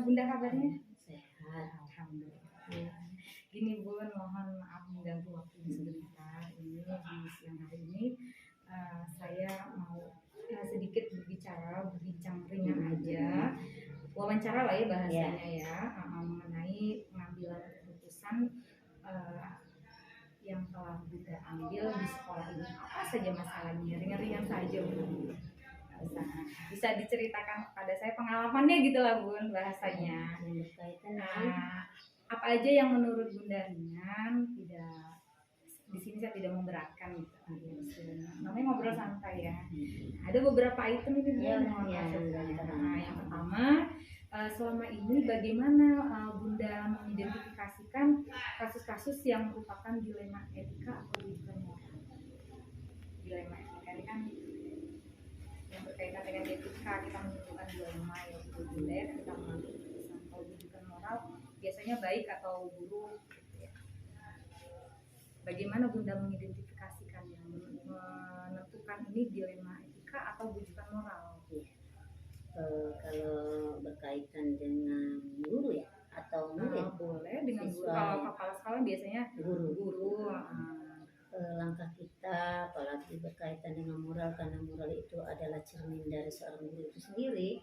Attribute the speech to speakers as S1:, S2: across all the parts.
S1: Bunda kabarnya?
S2: Sehat.
S1: Alhamdulillah. Gini Bun, mohon maaf mengganggu waktunya sebentar. Ini di siang hari ini saya mau sedikit berbincang ringan aja, wawancara lah ya bahasanya ya, mengenai pengambilan keputusan yang telah Bunda ambil di sekolah ini. Apa saja masalahnya? Ringan-ringan saja Bun. Bisa diceritakan kepada saya pengalamannya gitu lah Bun bahasanya. Apa aja yang menurut Bunda ringan, tidak di sini saya tidak memberatkan gitu. Namanya ngobrol santai ya. Ada beberapa item ini Bun. Yang pertama, selama ini bagaimana Bunda mengidentifikasikan kasus-kasus yang merupakan dilema etika atau rujukan moral? Dilema etika ini kan yang berkaitan dengan etika, kita menentukan dilema yaitu Bunda ya, ketika mengambil keputusan. Kalau rujukan moral biasanya baik atau buruk gitu ya. Bagaimana Bunda mengidentifikasikannya, menentukan ini dilema etika atau rujukan moral?
S2: Kalau berkaitan dengan guru ya atau murid,
S1: boleh dengan guru. Kalau kepala sekolah biasanya guru.
S2: Langkah kita apalagi berkaitan dengan moral, karena moral itu adalah cermin dari seorang guru itu sendiri.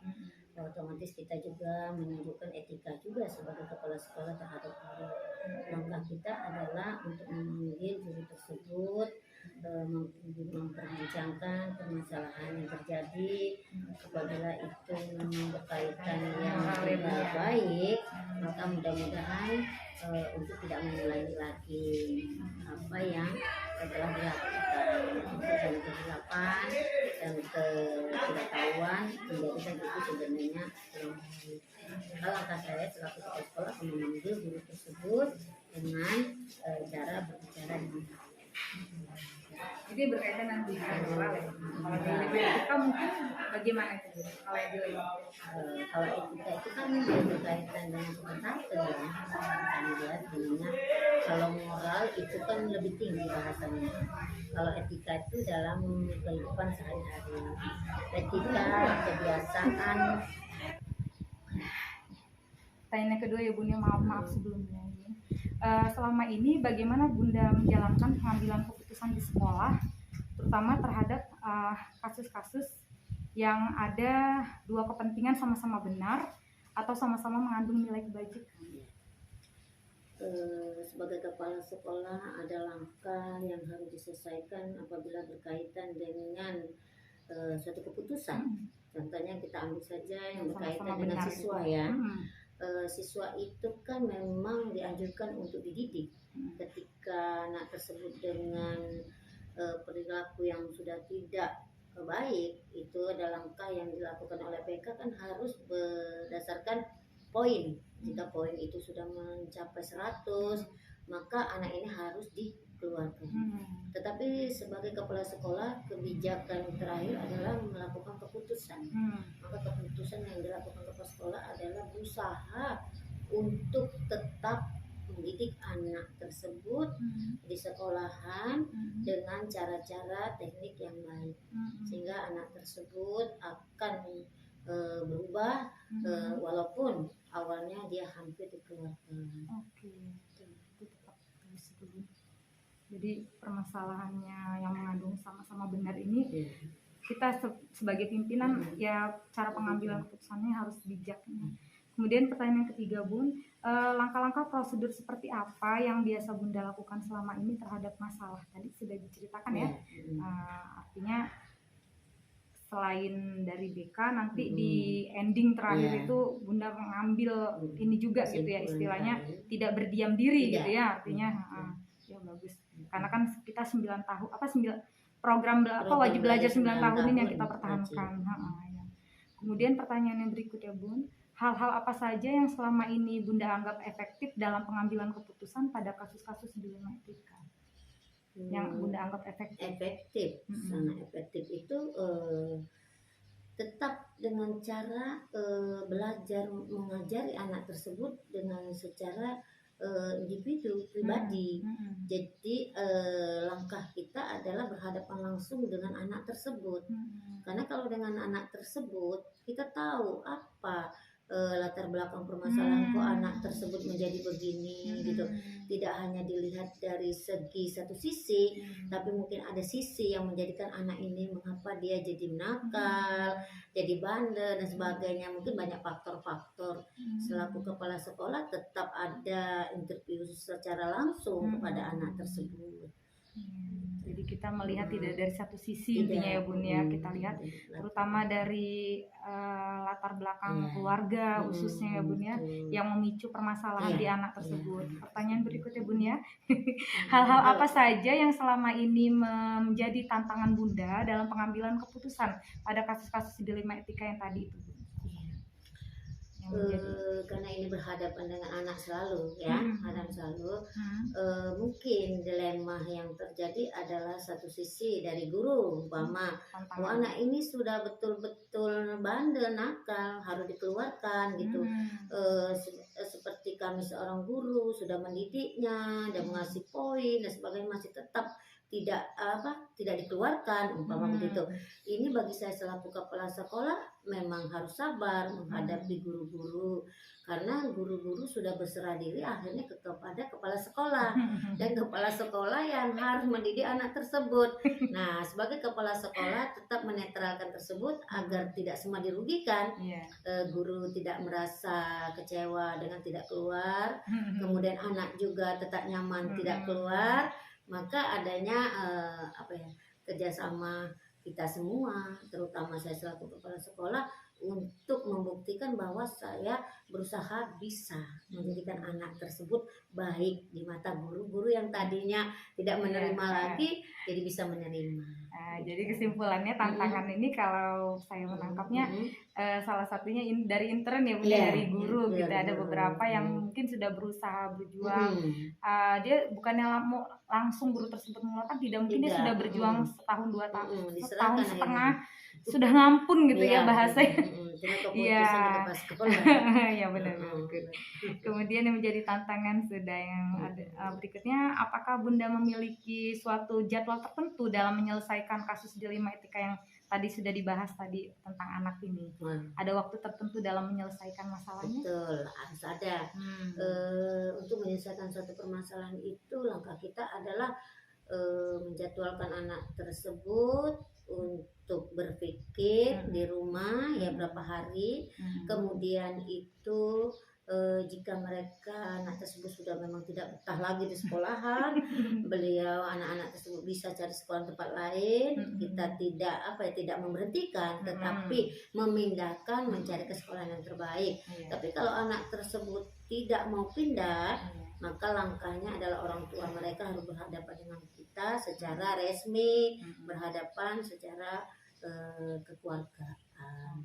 S2: Otomatis kita juga menunjukkan etika juga sebagai kepala sekolah terhadap guru. Langkah kita adalah untuk memanggil guru tersebut, memperbincangkan permasalahan yang terjadi. Apabila itu memang berkaitan yang tidak baik, maka mudah-mudahan untuk tidak mengulangi lagi apa yang telah dilakukan. Dan kesilapan dan ketidaktahuan menjadikan itu sebenarnya kurang baik. Langkah saya selaku kepala sekolah memanggil guru tersebut dengan cara berbicara dengan
S1: jadi berkaitan dengan rujukan moral ya. Kalau dilema etika mungkin bagaimana itu?
S2: Kalau etika itu kan berkaitan dengan kebenaran ya. Dia sebenarnya kalau moral itu kan lebih tinggi bahasanya. Kalau etika itu dalam kehidupan sehari-hari. Etika, kebiasaan.
S1: Pertanyaan kedua ya Bunda, maaf sebelumnya ini. Selama ini bagaimana Bunda menjalankan pengambilan keputusan di sekolah, terutama terhadap kasus-kasus yang ada dua kepentingan sama-sama benar atau sama-sama mengandung nilai kebajikan?
S2: Sebagai kepala sekolah ada langkah yang harus diselesaikan apabila berkaitan dengan suatu keputusan. Contohnya kita ambil saja yang berkaitan dengan siswa ya. Siswa itu kan memang dianjurkan untuk dididik. Ketika anak tersebut dengan perilaku yang sudah tidak baik, itu ada langkah yang dilakukan oleh PK kan harus berdasarkan poin. Jika poin itu sudah mencapai 100, maka anak ini harus dikeluarkan. Tetapi sebagai kepala sekolah, kebijakan terakhir adalah melakukan keputusan. Maka keputusan yang dilakukan kepala sekolah adalah berusaha untuk tetap mendidik anak tersebut di sekolahan dengan cara-cara teknik yang baik, sehingga anak tersebut akan berubah walaupun awalnya dia hampir dikeluarkan.
S1: Jadi permasalahannya yang mengandung sama-sama benar ini, kita sebagai pimpinan ya cara pengambilan keputusannya harus bijak. Kemudian pertanyaan ketiga Bun, langkah-langkah prosedur seperti apa yang biasa Bunda lakukan selama ini terhadap masalah? Tadi sudah diceritakan ya. Artinya selain dari BK nanti di ending terakhir itu Bunda mengambil ini juga gitu ya, istilahnya tidak berdiam diri gitu ya, artinya ya bagus. Karena kan kita 9 tahun program wajib belajar 9 tahun ini yang kita pertahankan. Kemudian pertanyaan yang berikutnya Bun, hal-hal apa saja yang selama ini Bunda anggap efektif dalam pengambilan keputusan pada kasus-kasus dilema etika? Yang Bunda anggap efektif?
S2: Sangat efektif itu tetap dengan cara belajar mengajari anak tersebut dengan secara individu pribadi. Jadi langkah kita adalah berhadapan langsung dengan anak tersebut. Karena kalau dengan anak tersebut kita tahu apa latar belakang permasalahan kok anak tersebut menjadi begini gitu. Tidak hanya dilihat dari segi satu sisi, tapi mungkin ada sisi yang menjadikan anak ini mengapa dia jadi nakal, jadi bandel dan sebagainya. Mungkin banyak faktor-faktor. Selaku kepala sekolah tetap ada interview secara langsung kepada anak tersebut.
S1: Jadi kita melihat tidak dari satu sisi intinya ya Bun ya, kita lihat terutama dari latar belakang keluarga khususnya ya Bun ya, yang memicu permasalahan di anak tersebut. Pertanyaan berikutnya Bun ya, hal-hal apa saja yang selama ini menjadi tantangan Bunda dalam pengambilan keputusan pada kasus-kasus dilema etika yang tadi itu Bun?
S2: Karena ini berhadapan dengan anak selalu ya, anak selalu mungkin dilema yang terjadi adalah satu sisi dari guru, umpama anak ini sudah betul-betul bandel nakal harus dikeluarkan gitu. Seperti kami seorang guru sudah mendidiknya dan mengasih poin dan sebagainya, masih tetap tidak dikeluarkan umpama begitu. Ini bagi saya selaku kepala sekolah memang harus sabar menghadapi guru-guru, karena guru-guru sudah berserah diri akhirnya kepada kepala sekolah dan kepala sekolah yang harus mendidik anak tersebut. Nah, sebagai kepala sekolah tetap menetralkan tersebut agar tidak semua dirugikan. Guru tidak merasa kecewa dengan tidak keluar, kemudian anak juga tetap nyaman tidak keluar. Maka adanya kerjasama kita semua, terutama saya selaku kepala sekolah, untuk membuktikan bahwa saya berusaha bisa menjadikan anak tersebut baik di mata guru-guru yang tadinya tidak menerima lagi jadi bisa menerima.
S1: Jadi kesimpulannya tantangan ini kalau saya menangkapnya salah satunya dari intern ya Bun, dari guru gitu. Ada beberapa yang mungkin sudah berusaha berjuang, dia bukannya langsung guru tersebut mengeluarkan, tidak, mungkin dia sudah berjuang setahun 2 tahun, setahun setengah sudah ngampun gitu ya bahasanya. Iya, ya benar. Kemudian yang menjadi tantangan sudah yang ada berikutnya, apakah Bunda memiliki suatu jadwal tertentu dalam menyelesaikan kasus dilema etika yang tadi sudah dibahas tadi tentang anak ini? Ada waktu tertentu dalam menyelesaikan masalahnya?
S2: Betul, harus ada. Untuk menyelesaikan suatu permasalahan itu langkah kita adalah menjadwalkan anak tersebut untuk berpikir di rumah ya berapa hari. Kemudian itu jika mereka anak tersebut sudah memang tidak betah lagi di sekolahan, beliau anak-anak tersebut bisa cari sekolah tempat lain. Kita tidak memberhentikan, tetapi memindahkan, mencari ke sekolah yang terbaik. Tapi kalau anak tersebut tidak mau pindah, maka langkahnya adalah orang tua mereka harus berhadapan dengan kita secara resmi, berhadapan secara kekeluargaan.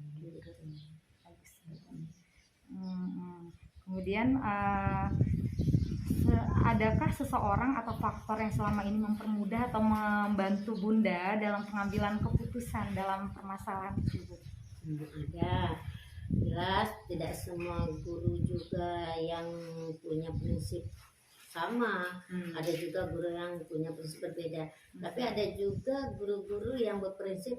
S1: Kemudian adakah seseorang atau faktor yang selama ini mempermudah atau membantu Bunda dalam pengambilan keputusan dalam permasalahan tersebut?
S2: Ada. Jelas tidak semua guru juga yang punya prinsip sama. Ada juga guru yang punya prinsip berbeda. Tapi ada juga guru-guru yang berprinsip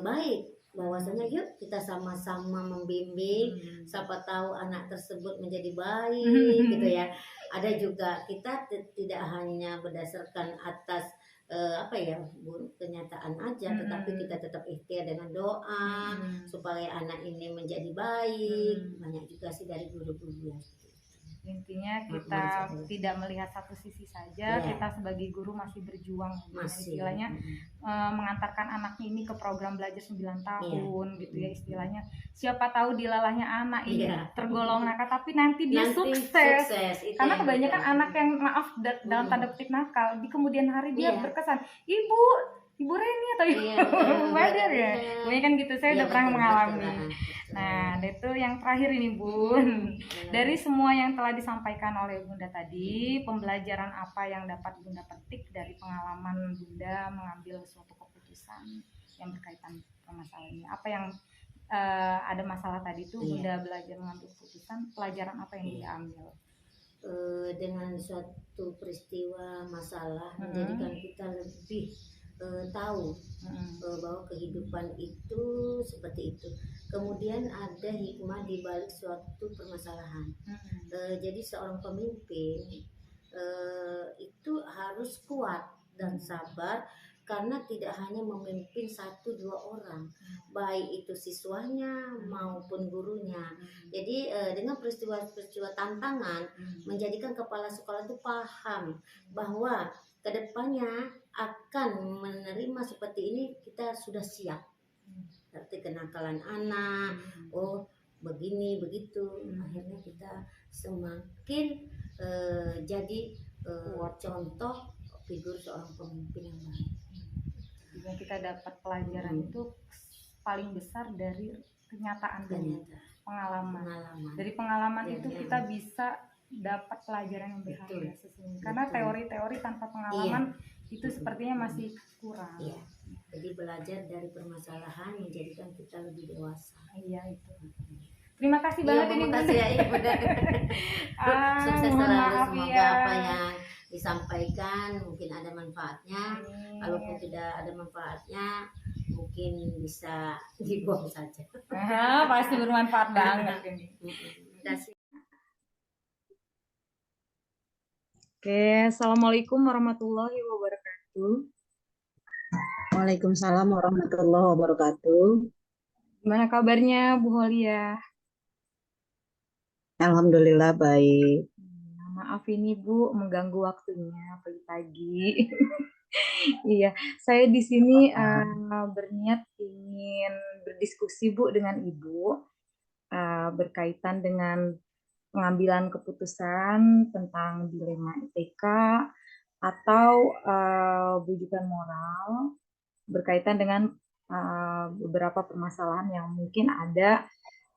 S2: baik, bahwasanya yuk kita sama-sama membimbing, siapa tahu anak tersebut menjadi baik gitu ya. Ada juga kita tidak hanya berdasarkan atas kenyataan aja, tetapi kita tetap ikhtiar dengan doa supaya anak ini menjadi baik. Banyak juga sih dari guru-guru yang
S1: intinya kita tidak melihat satu sisi saja, kita sebagai guru masih berjuang, istilahnya mengantarkan anak ini ke program belajar 9 tahun gitu ya istilahnya. Siapa tahu dilalahnya anak ini tergolong nakal, tapi nanti dia sukses. Karena kebanyakan anak yang dalam tanda petik nakal, di kemudian hari dia berkesan, Ibu Reni atau Ibu Badar ya, kebanyakan gitu. Saya udah pernah mengalami. Nah, itu yang terakhir ini Bun. Dari semua yang telah disampaikan oleh Bunda tadi, pembelajaran apa yang dapat Bunda petik dari pengalaman Bunda mengambil suatu keputusan yang berkaitan permasalahan ini? Apa yang ada masalah tadi itu Bunda belajar mengambil keputusan, pelajaran apa yang diambil?
S2: Dengan suatu peristiwa masalah menjadikan kita lebih tahu bahwa kehidupan itu seperti itu. Kemudian ada hikmah di balik suatu permasalahan. Jadi seorang pemimpin itu harus kuat dan sabar, karena tidak hanya memimpin satu dua orang, baik itu siswanya maupun gurunya. Jadi dengan peristiwa-peristiwa tantangan menjadikan kepala sekolah itu paham bahwa kedepannya akan menerima seperti ini, kita sudah siap. Seperti kenakalan anak, oh begini begitu, akhirnya kita semakin jadi contoh figur seorang pemimpin yang baik.
S1: Yang kita dapat pelajaran itu paling besar dari kenyataan dan pengalaman. Dari pengalaman itu kita bisa dapat pelajaran yang berharga sesungguhnya. Karena teori-teori tanpa pengalaman itu sepertinya masih kurang.
S2: Iya. Jadi belajar dari permasalahan menjadikan kita lebih dewasa.
S1: Iya itu. Terima kasih banget ini Bunda.
S2: Sukses selalu, semoga apa yang disampaikan mungkin ada manfaatnya. Kalaupun tidak ada manfaatnya, mungkin bisa dibuang saja.
S1: Pasti bermanfaat banget ini.
S2: Terima kasih.
S1: Oke, assalamualaikum warahmatullahi wabarakatuh.
S3: Waalaikumsalam warahmatullahi wabarakatuh.
S1: Gimana kabarnya Bu Holia?
S3: Alhamdulillah baik.
S1: Maaf ini Bu mengganggu waktunya pagi-pagi. Iya, saya di sini berniat ingin berdiskusi Bu dengan Ibu berkaitan dengan pengambilan keputusan tentang dilema etika atau bujukan moral berkaitan dengan beberapa permasalahan yang mungkin ada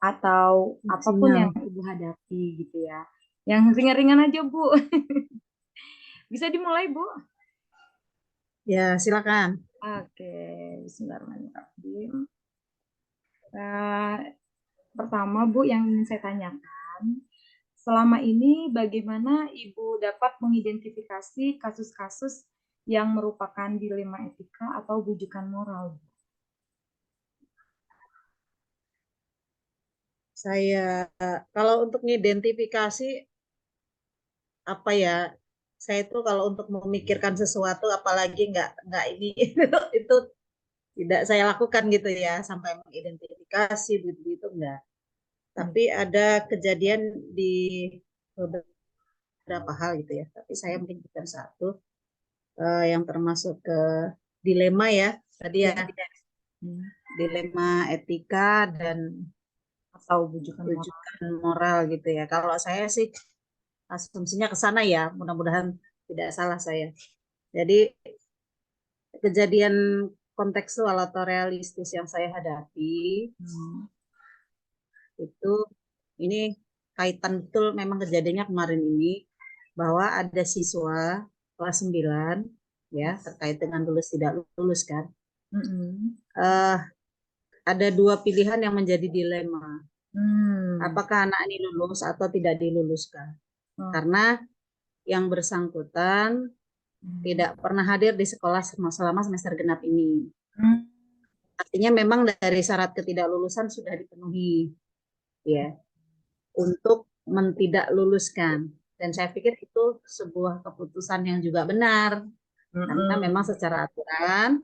S1: atau apapun yang Ibu hadapi gitu ya. Yang ringan-ringan aja Bu. Bisa dimulai Bu?
S3: Ya, silakan.
S1: Oke, bismillahirrahmanirrahim. Pertama Bu, yang ingin saya tanyakan, selama ini bagaimana Ibu dapat mengidentifikasi kasus-kasus yang merupakan dilema etika atau bujukan moral?
S3: Saya kalau untuk mengidentifikasi apa ya, saya itu kalau untuk memikirkan sesuatu apalagi nggak ini itu tidak saya lakukan gitu ya, sampai mengidentifikasi begitu enggak. Tapi ada kejadian di beberapa hal gitu ya. Tapi saya mungkin satu yang termasuk ke dilema ya tadi ya, dilema etika dan
S1: atau bujukan
S3: moral gitu ya. Kalau saya sih asumsinya ke sana ya, mudah-mudahan tidak salah saya. Jadi kejadian kontekstual atau realistis yang saya hadapi itu ini kaitan betul memang kejadiannya kemarin ini, bahwa ada siswa kelas 9 ya, terkait dengan lulus tidak lulus kan. Ada dua pilihan yang menjadi dilema. Apakah anak ini lulus atau tidak diluluskan? Karena yang bersangkutan tidak pernah hadir di sekolah selama semester genap ini. Artinya memang dari syarat ketidaklulusan sudah dipenuhi ya untuk tidak luluskan. Dan saya pikir itu sebuah keputusan yang juga benar, karena memang secara aturan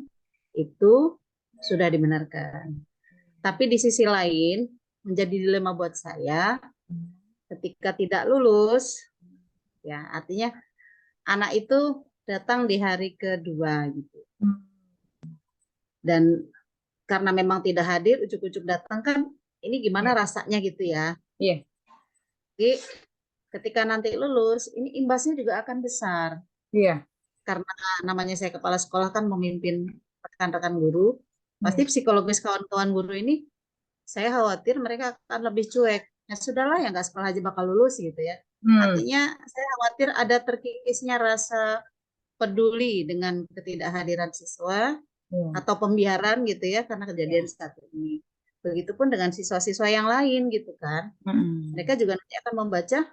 S3: itu sudah dibenarkan. Tapi di sisi lain menjadi dilema buat saya ketika tidak lulus, ya artinya anak itu datang di hari kedua gitu. Dan karena memang tidak hadir, ujuk-ujuk datang kan, ini gimana rasanya gitu ya.
S1: Iya.
S3: Jadi ketika nanti lulus, ini imbasnya juga akan besar.
S1: Iya.
S3: Karena namanya saya kepala sekolah kan memimpin rekan-rekan guru, pasti psikologis kawan-kawan guru ini, saya khawatir mereka akan lebih cuek. Ya sudahlah, ya nggak sekolah aja bakal lulus gitu ya. Artinya saya khawatir ada terkikisnya rasa peduli dengan ketidakhadiran siswa atau pembiaran gitu ya, karena kejadian seperti ini. Begitupun dengan siswa-siswa yang lain gitu kan. Mereka juga nanti akan membaca,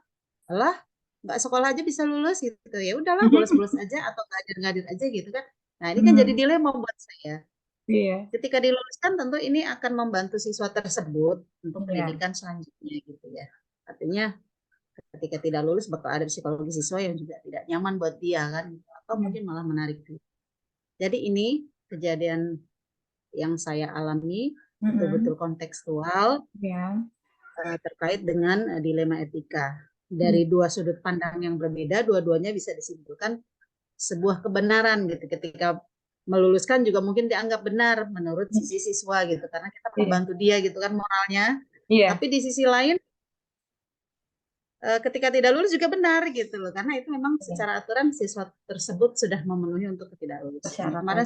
S3: alah nggak sekolah aja bisa lulus gitu ya, udahlah bolos-bolos aja atau nggak hadir aja gitu kan. Nah, ini kan jadi dilema buat saya.
S1: Iya.
S3: Ketika diluluskan tentu ini akan membantu siswa tersebut untuk
S1: Iya.
S3: pendidikan selanjutnya gitu ya. Artinya ketika tidak lulus bakal ada psikologi siswa yang juga tidak nyaman buat dia kan, atau mungkin malah menarik diri. Jadi ini kejadian yang saya alami betul-betul kontekstual
S1: Ya.
S3: terkait dengan dilema etika. Dari dua sudut pandang yang berbeda, dua-duanya bisa disimpulkan sebuah kebenaran gitu. Ketika meluluskan juga mungkin dianggap benar menurut sisi siswa gitu, karena kita membantu dia gitu kan moralnya.
S1: Iya.
S3: Tapi di sisi lain ketika tidak lulus juga benar gitu loh, karena itu memang secara aturan siswa tersebut sudah memenuhi untuk tidak lulus. Kemarin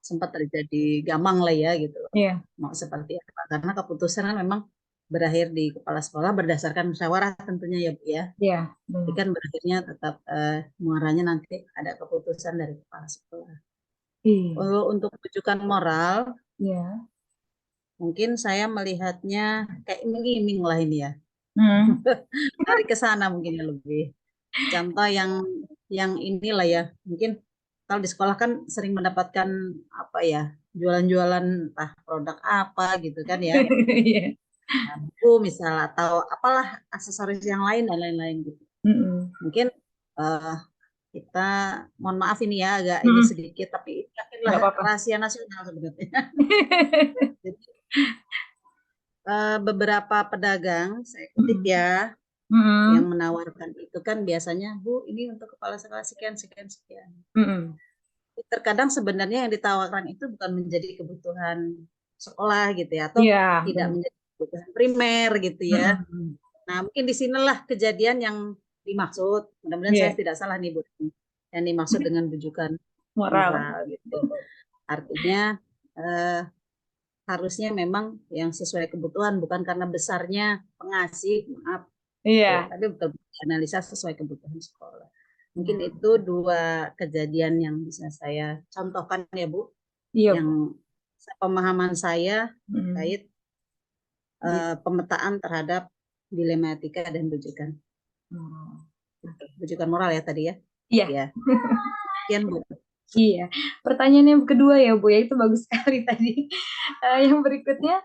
S3: sempat terjadi gamang lah ya gitu loh.
S1: Iya.
S3: Mau seperti apa, karena keputusan kan memang berakhir di kepala sekolah berdasarkan musyawarah tentunya ya Bu ya.
S1: Iya.
S3: Tapi kan berakhirnya tetap muaranya nanti ada keputusan dari kepala sekolah. Untuk rujukan moral,
S1: Iya.
S3: mungkin saya melihatnya kayak iming-iming lah ini ya. Dari ke sana mungkin lebih. Contoh yang inilah ya, mungkin kalau di sekolah kan sering mendapatkan apa ya, jualan-jualan entah produk apa gitu kan ya. Buku misal atau apalah aksesoris yang lain dan lain-lain gitu. Mungkin kita mohon maaf ini ya agak ini sedikit, tapi yakinlah rahasia nasional sebenarnya. Jadi, beberapa pedagang saya kutip ya yang menawarkan itu kan biasanya Bu ini untuk kepala sekolah sekian sekian sekian. Terkadang sebenarnya yang ditawarkan itu bukan menjadi kebutuhan sekolah gitu ya, atau tidak menjadi kebutuhan primer gitu ya. Nah mungkin disinilah kejadian yang dimaksud, mudah-mudahan saya tidak salah nih Bu, yang dimaksud dengan bujukan moral gitu. Artinya harusnya memang yang sesuai kebutuhan, bukan karena besarnya pengasih, maaf.
S1: Iya.
S3: Tapi betul analisa sesuai kebutuhan sekolah. Mungkin itu dua kejadian yang bisa saya contohkan ya Bu, yang pemahaman saya terkait pemetaan terhadap dilema etika dan rujukan. Rujukan moral ya tadi ya. Iya. Sekian Bu.
S1: Iya. Pertanyaan yang kedua ya Bu ya, itu bagus sekali tadi. Yang berikutnya,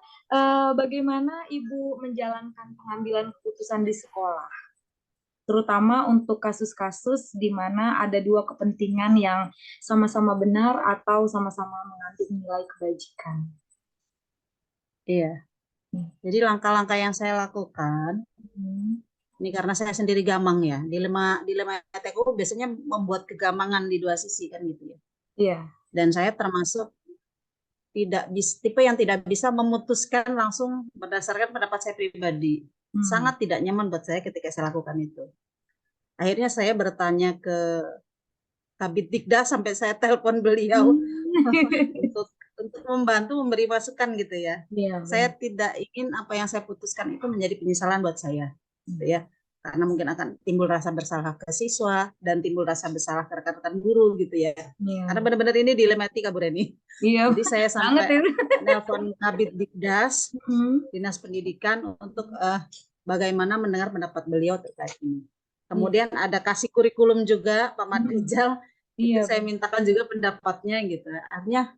S1: bagaimana Ibu menjalankan pengambilan keputusan di sekolah? Terutama untuk kasus-kasus di mana ada dua kepentingan yang sama-sama benar atau sama-sama mengandung nilai kebajikan.
S3: Iya. Jadi langkah-langkah yang saya lakukan, ini karena saya sendiri gamang ya, dilema etika biasanya membuat kegamangan di dua sisi kan gitu ya.
S1: Iya.
S3: Dan saya termasuk tipe yang tidak bisa memutuskan langsung berdasarkan pendapat saya pribadi. Sangat tidak nyaman buat saya ketika saya lakukan itu. Akhirnya saya bertanya ke Kabid Dikdas sampai saya telepon beliau untuk membantu memberi masukan gitu ya. Saya tidak ingin apa yang saya putuskan itu menjadi penyesalan buat saya, gitu ya. Karena mungkin akan timbul rasa bersalah ke siswa dan timbul rasa bersalah ke rekan-rekan guru gitu ya. Karena benar-benar ini dilema etika Bu Reni. Jadi saya sampai nelpon Kabid Dikdas, Dinas Pendidikan untuk bagaimana mendengar pendapat beliau terkait ini. Kemudian ada kasih kurikulum juga Pak Madrijal, itu saya mintakan juga pendapatnya gitu. Artinya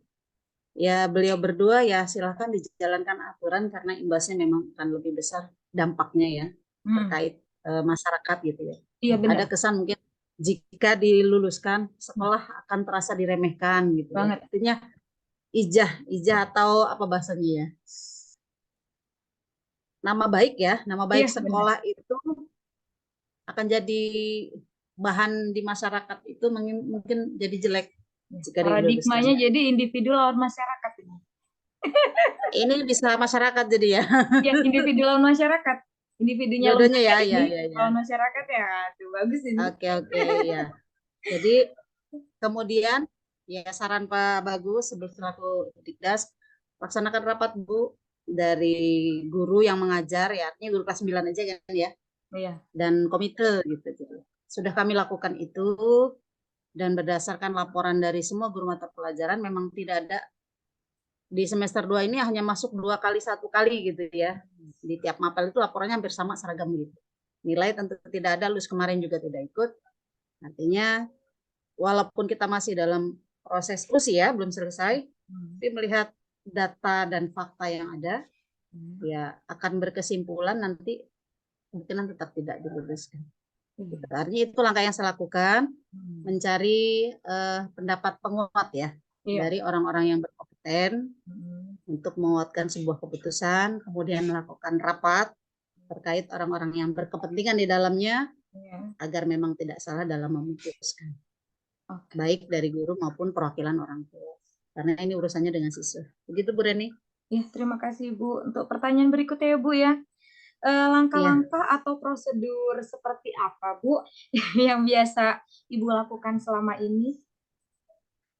S3: ya beliau berdua ya silahkan dijalankan aturan karena imbasnya memang akan lebih besar dampaknya ya terkait masyarakat gitu ya. Ada kesan mungkin jika diluluskan sekolah akan terasa diremehkan gitu. Artinya ijah atau apa bahasanya ya, nama baik ya, nama baik sekolah itu akan jadi bahan di masyarakat itu mungkin jadi jelek.
S1: Paradigmanya jadi individu lawan masyarakat ini.
S3: Ini bisa masyarakat jadi ya.
S1: Ya, individu lawan masyarakat. Individunya
S3: ya.
S1: lawan masyarakat ya, tuh bagus ini.
S3: Oke ya. Jadi kemudian ya saran Pak Bagus selaku Dikdas, laksanakan rapat Bu dari guru yang mengajar ya, artinya guru kelas 9 aja kan ya.
S1: Iya.
S3: Dan komite gitu. Sudah kami lakukan itu dan berdasarkan laporan dari semua guru mata pelajaran memang tidak ada di semester 2 ini hanya masuk 2 kali 1 kali gitu ya. Di tiap mapel itu laporannya hampir sama seragam gitu. Nilai tentu tidak ada, lulus kemarin juga tidak ikut. Artinya walaupun kita masih dalam proses terus ya, belum selesai. Tapi melihat data dan fakta yang ada, ya akan berkesimpulan nanti kemungkinan tetap tidak diluluskan. Artinya itu langkah yang saya lakukan, mencari pendapat penguat ya dari orang-orang yang berkompeten untuk menguatkan sebuah keputusan, kemudian melakukan rapat terkait orang-orang yang berkepentingan di dalamnya agar memang tidak salah dalam memutuskan. Baik dari guru maupun perwakilan orang tua. Karena ini urusannya dengan siswa. Begitu Bu Reni?
S1: Ya, terima kasih Bu. Untuk pertanyaan berikutnya ya Bu ya. Langkah-langkah atau prosedur seperti apa Bu yang biasa Ibu lakukan selama ini?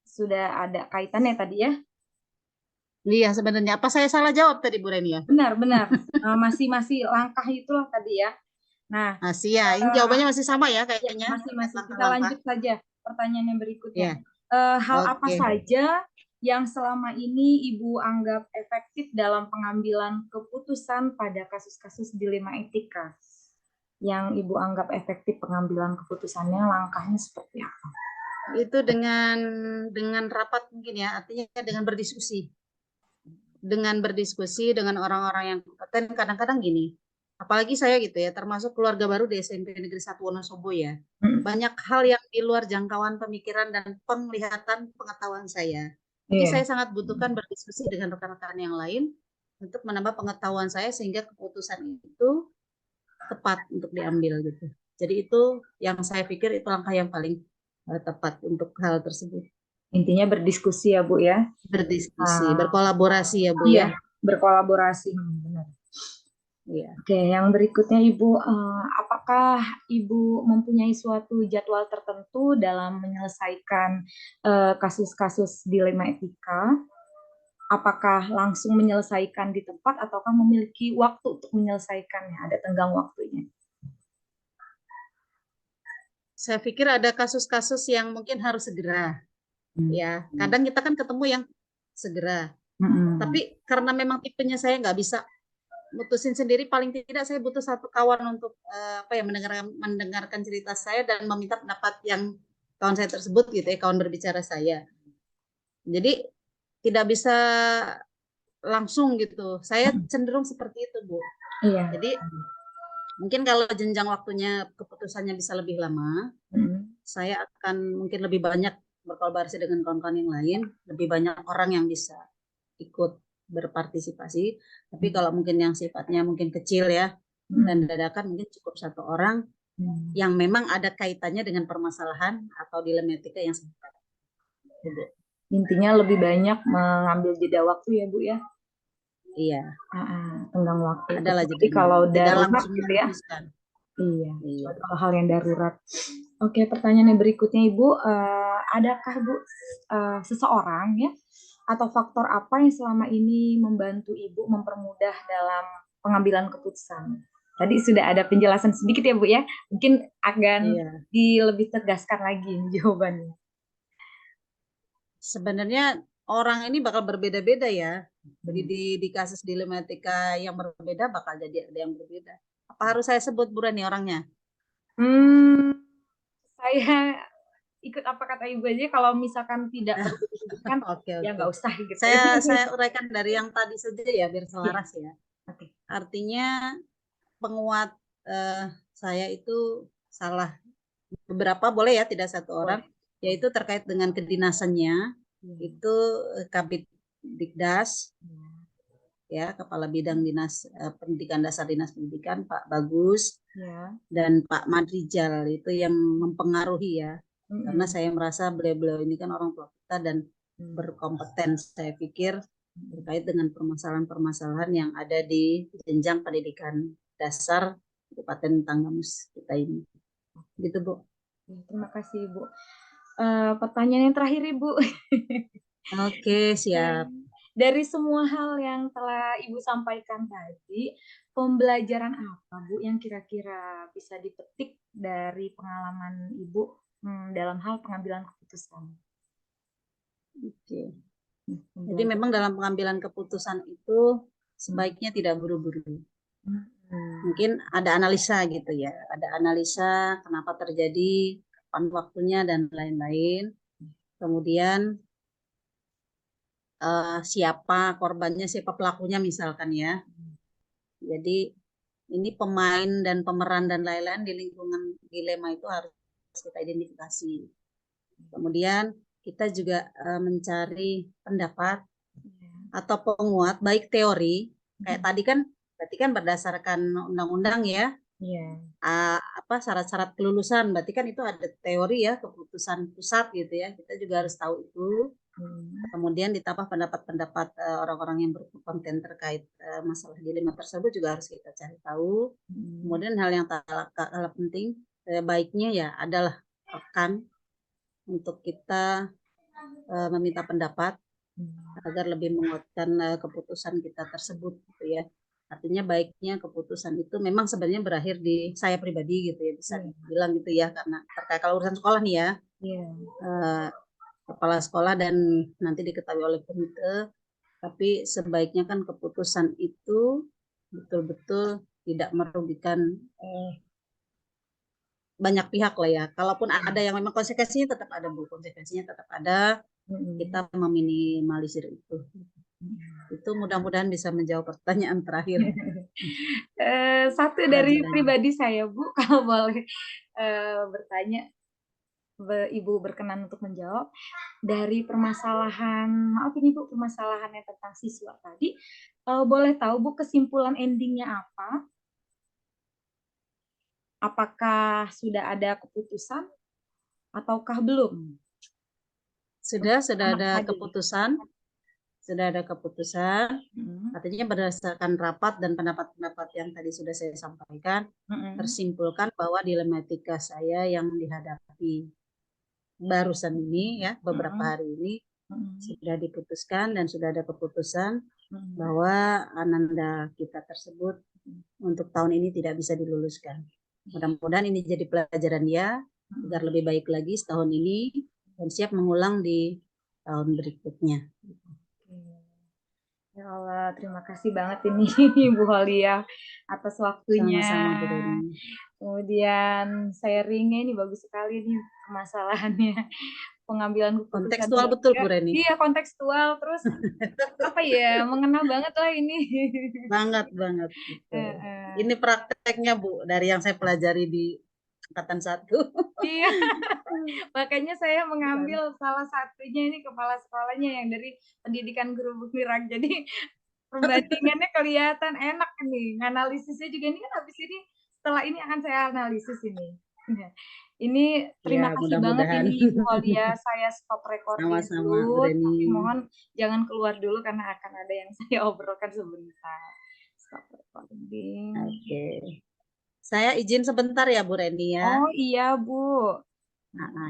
S1: Sudah ada kaitannya tadi ya?
S3: Iya, sebenarnya apa saya salah jawab tadi Bu Reni ya?
S1: Benar. Masih langkah itulah tadi ya. Nah,
S3: masih ya, ini jawabannya masih sama ya kayaknya.
S1: Masih. Kita lanjut saja pertanyaan yang berikutnya. Hal apa
S3: Oke.
S1: saja yang selama ini Ibu anggap efektif dalam pengambilan keputusan pada kasus-kasus dilema etika? Yang Ibu anggap efektif pengambilan keputusannya, langkahnya seperti apa?
S3: Itu dengan rapat mungkin ya, artinya dengan berdiskusi. Dengan berdiskusi dengan orang-orang yang kompeten. Kadang-kadang gini, apalagi saya gitu ya, termasuk keluarga baru di SMP Negeri 1 Wonosobo ya. Banyak hal yang di luar jangkauan pemikiran dan penglihatan pengetahuan saya. Jadi saya sangat butuhkan berdiskusi dengan rekan-rekan yang lain untuk menambah pengetahuan saya sehingga keputusan itu tepat untuk diambil gitu. Jadi itu yang saya pikir itu langkah yang paling tepat untuk hal tersebut.
S1: Intinya berdiskusi ya Bu ya.
S3: Berdiskusi, berkolaborasi ya Bu
S1: Iya,
S3: ya.
S1: berkolaborasi. Benar.
S3: Iya.
S1: Oke, yang berikutnya Ibu, apakah Ibu mempunyai suatu jadwal tertentu dalam menyelesaikan kasus-kasus dilema etika? Apakah langsung menyelesaikan di tempat ataukah memiliki waktu untuk menyelesaikannya? Ada tenggang waktunya?
S3: Saya pikir ada kasus-kasus yang mungkin harus segera. Ya, kadang kita kan ketemu yang segera. Tapi karena memang tipenya saya nggak bisa mutusin sendiri, paling tidak saya butuh satu kawan untuk mendengarkan cerita saya dan meminta pendapat yang kawan saya tersebut gitu ya, kawan berbicara saya. Jadi tidak bisa langsung gitu. Saya cenderung seperti itu, Bu.
S1: Iya.
S3: Jadi mungkin kalau jenjang waktunya keputusannya bisa lebih lama, saya akan mungkin lebih banyak berkolaborasi dengan kawan-kawan yang lain, lebih banyak orang yang bisa ikut berpartisipasi. Tapi kalau mungkin yang sifatnya mungkin kecil ya dan dadakan, mungkin cukup satu orang yang memang ada kaitannya dengan permasalahan atau dilematika yang sebentar.
S1: Intinya lebih banyak mengambil jeda waktu ya Bu ya.
S3: Iya.
S1: Tenggang waktu.
S3: Adalah
S1: jadi kalau darurat gitu ya. Iya. Hal yang darurat. Oke, pertanyaan yang berikutnya Ibu, adakah Bu seseorang ya atau faktor apa yang selama ini membantu Ibu mempermudah dalam pengambilan keputusan? Tadi sudah ada penjelasan sedikit ya Bu ya. Mungkin akan lebih tegaskan lagi jawabannya.
S3: Sebenarnya orang ini bakal berbeda-beda ya. Jadi di kasus dilematika yang berbeda bakal jadi ada yang berbeda. Apa harus saya sebut Bu Reni orangnya?
S1: Saya ikut apa kata Ibu aja, kalau misalkan tidak perlu disebutkan, ya nggak usah gitu.
S3: Saya uraikan dari yang tadi saja ya, biar selaras ya. Artinya penguat saya itu salah beberapa, boleh ya, tidak satu orang, yaitu terkait dengan kedinasannya. Itu Kabid Dikdas, ya, Kepala Bidang Dinas Pendidikan Dasar Dinas Pendidikan Pak Bagus, dan Pak Madrijal itu yang mempengaruhi ya. Karena saya merasa beliau-beliau ini kan orang tua kita dan berkompeten, saya pikir, terkait dengan permasalahan-permasalahan yang ada di jenjang pendidikan dasar Kabupaten Tanggamus kita ini. Gitu Bu.
S1: Terima kasih Bu. Pertanyaan yang terakhir Ibu.
S3: Oke, siap.
S1: Dari semua hal yang telah Ibu sampaikan tadi, pembelajaran apa Bu yang kira-kira bisa dipetik dari pengalaman Ibu dalam hal pengambilan keputusan?
S3: Oke. Jadi memang dalam pengambilan keputusan itu sebaiknya tidak buru-buru. Mungkin ada analisa gitu ya, ada analisa kenapa terjadi, kapan waktunya dan lain-lain. kemudian siapa korbannya, siapa pelakunya misalkan ya. Jadi ini pemain dan pemeran dan lain-lain di lingkungan dilema itu harus kita identifikasi. Kemudian kita juga mencari pendapat atau penguat baik teori kayak tadi kan berarti kan berdasarkan undang-undang ya.
S1: Iya.
S3: Syarat-syarat kelulusan berarti kan itu ada teori ya, keputusan pusat gitu ya, kita juga harus tahu itu. Kemudian ditambah pendapat-pendapat orang-orang yang berkompeten terkait masalah dilema tersebut juga harus kita cari tahu. Kemudian hal yang tak kalah penting baiknya ya adalah rekan untuk kita meminta pendapat agar lebih menguatkan keputusan kita tersebut gitu ya. Artinya baiknya keputusan itu memang sebenarnya berakhir di saya pribadi gitu ya, bisa bilang gitu ya, karena terkait kalau urusan sekolah nih ya, kepala sekolah dan nanti diketahui oleh komite, tapi sebaiknya kan keputusan itu betul-betul tidak merugikan banyak pihak lah ya. Kalaupun ada yang memang konsekuensinya tetap ada Bu, konsekuensinya tetap ada, kita meminimalisir itu. Itu mudah-mudahan bisa menjawab pertanyaan terakhir.
S1: Satu dari pribadi saya Bu, kalau boleh bertanya, Ibu berkenan untuk menjawab, dari permasalahan, maaf ini Bu, permasalahannya tentang siswa tadi, boleh tahu Bu kesimpulan endingnya apa? Apakah sudah ada keputusan ataukah belum?
S3: Sudah ada keputusan. Sudah ada keputusan, artinya berdasarkan rapat dan pendapat-pendapat yang tadi sudah saya sampaikan, tersimpulkan bahwa dilematika saya yang dihadapi barusan ini ya, beberapa hari ini sudah diputuskan dan sudah ada keputusan bahwa ananda kita tersebut untuk tahun ini tidak bisa diluluskan. Mudah-mudahan ini jadi pelajaran dia agar lebih baik lagi setahun ini dan siap mengulang di tahun berikutnya.
S1: Ya Allah, terima kasih banget ini Bu Holia atas waktunya.
S3: Sama-sama Bu Reni.
S1: Kemudian sharingnya ini bagus sekali nih permasalahannya. Pengambilan keputusan.
S3: Kontekstual betul Bu Reni.
S1: Iya, kontekstual, terus apa ya, mengenal banget lah ini.
S3: Banget. Gitu. Ini prakteknya Bu, dari yang saya pelajari di angkatan 1.
S1: Iya, makanya saya mengambil salah satunya ini kepala sekolahnya yang dari pendidikan guru penggerak. Jadi perbandingannya kelihatan enak nih. Analisisnya juga ini kan habis ini, setelah ini akan saya analisis ini. Ini terima kasih banget ini Bu Holia, saya stop recording dulu. Tapi mohon jangan keluar dulu karena akan ada yang saya obrolkan sebentar. Stop recording.
S3: Oke. Saya izin sebentar ya Bu Reni ya.
S1: Oh iya Bu.
S3: Nah,